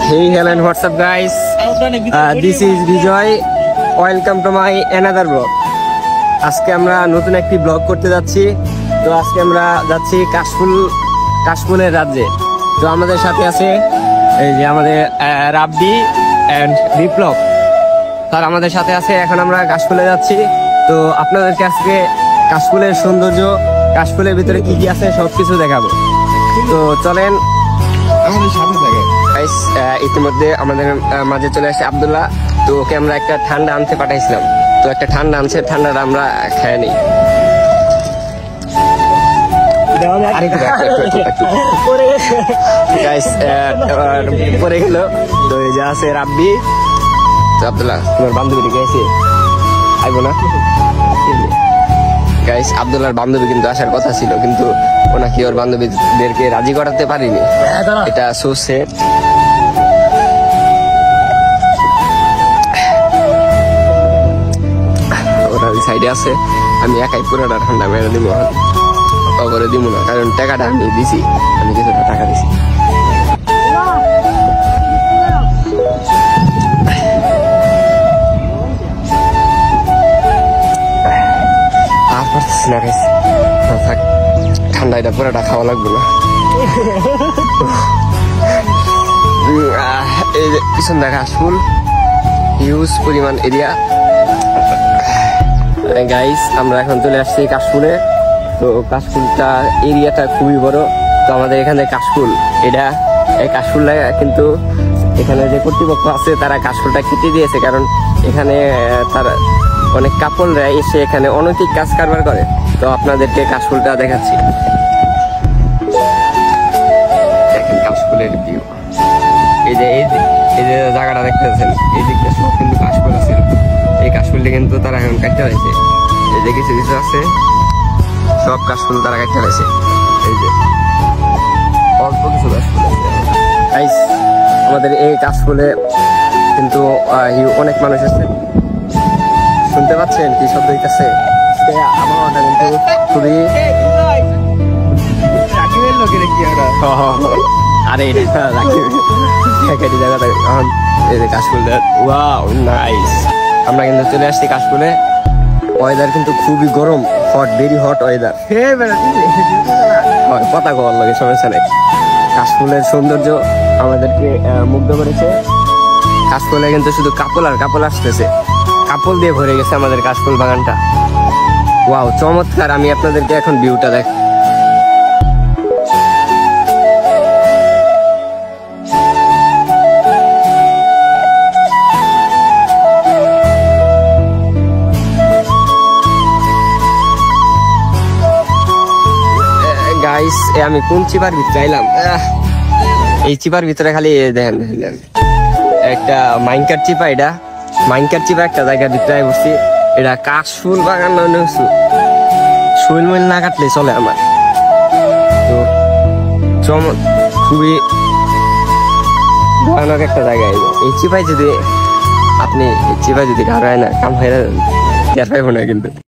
Hey, hello and what's up guys? This is Bijoy. Welcome to my another vlog. আজকে আমরা নতুন একটি blog করতে যাচ্ছি। তো আজকে আমরা যাচ্ছি কাশফুলের রাজ্যে। তো আমাদের সাথে আছে এই যে আমাদের রাব্বি এন্ড বিপ্লব স্যার আমাদের সাথে আছে। এখন আমরা কাশফুলে যাচ্ছি। তো আপনাদেরকে আজকে কাশফুলের সৌন্দর্য, কাশফুলের ভিতরে কি কি আছে সবকিছু দেখাবো। তো চলেন। ইতিমধ্যে আমাদের মাঝে চলে আসে আব্দুল্লাহ। তো ওকে আমরা একটা ঠান্ডা আনতে পাঠাইছিলাম। তো একটা ঠান্ডা আনছে, ঠান্ডাটা আমরা খেয়ে নিই। পরে গেল। তো এই যে আছে রাব্বি। তো আব্দুল্লাহ তোমার বান্ধবী গেছে আইবো না গাইস। আব্দুল্লাহর বান্ধবী কিন্তু আসার কথা ছিল, কিন্তু ওনাকে ওর বান্ধবীদেরকে রাজি করাতে পারিনি। এটা সো সেট। ওরা ওই সাইডে আছে, আমি একাই পুরোটা ঠান্ডা মেরে দিব। করে দিব না, কারণ টাকাটা আমি দিছি, আমি কিছুটা টাকা দিছি। ঠান্ডা এটা পুরোটা খাওয়া লাগবে না। এই যে পিছন দেখা কাশফুল, হিউজ পরিমাণ এরিয়া। গাইস আমরা এখন চলে আসছি কাশফুলে। তো কাশফুলটা এরিয়াটা খুবই বড়। তো আমাদের এখানে কাশফুল এটা এই কাশফুলটা কিন্তু এখানে যে কর্তৃপক্ষ আছে তারা কাশফুলটা কেটে দিয়েছে, কারণ এখানে তারা অনেক কাপড়রা এসে এখানে অনৈতিক কাজ কারবার করে। তো আপনাদেরকে কাশফুলটা দেখাচ্ছি। দেখেন কাশফুলের ভিউ। এই যে জায়গাটা দেখতে পাচ্ছেন, এই দিকটা সব কিন্তু কাশফুল আছে। এই কাশফুলটা কিন্তু তারা এখন কাটতে রয়েছে। এই যে কিছু কিছু আছে, সব কাশফুল তারা কাটতে রয়েছে। এই যে অল্প কিছু কাশফুল আছে। আমাদের এই কাশফুলে কিন্তু অনেক মানুষ আছে। শুনতে পাচ্ছেন কি শব্দ হইতেছে? আবহাওয়াটা কিন্তু খুবই আরে এটা জায়গাটা কাশফুল। Wow nice. আমরা কিন্তু চলে আসছি কাশফুলে। ওয়েদার কিন্তু খুবই গরম, হট, ভেরি হট ওয়েদার। কথা কওয়ার লাগে, সমস্যা নেই। কাশফুলের সৌন্দর্য আমাদেরকে মুগ্ধ করেছে। কাশফুলে কিন্তু শুধু কাপল আর কাপল আসতেছে, কাপল দিয়ে ভরে গেছে আমাদের কাশফুল বাগানটা। ওয়াও চমৎকার। আমি আপনাদেরকে এখন ভিউটা দেখ। গাইস আমি কোন চিপার ভিতরে আইলাম? এই চিপার ভিতরে খালি দেখেন একটা মাইনকার চিপা। এটা মাইনকার চিপা একটা জায়গার ভিতরে বসছি। এটা কাশফুল বাগান নয়, শৈল মইল না কাটলে চলে আমার। তো খুবই ভয়ানক একটা জায়গায়। এই চিপাই যদি আপনি কারো হয় না কাম হয়ে টের পাইব না কিন্তু।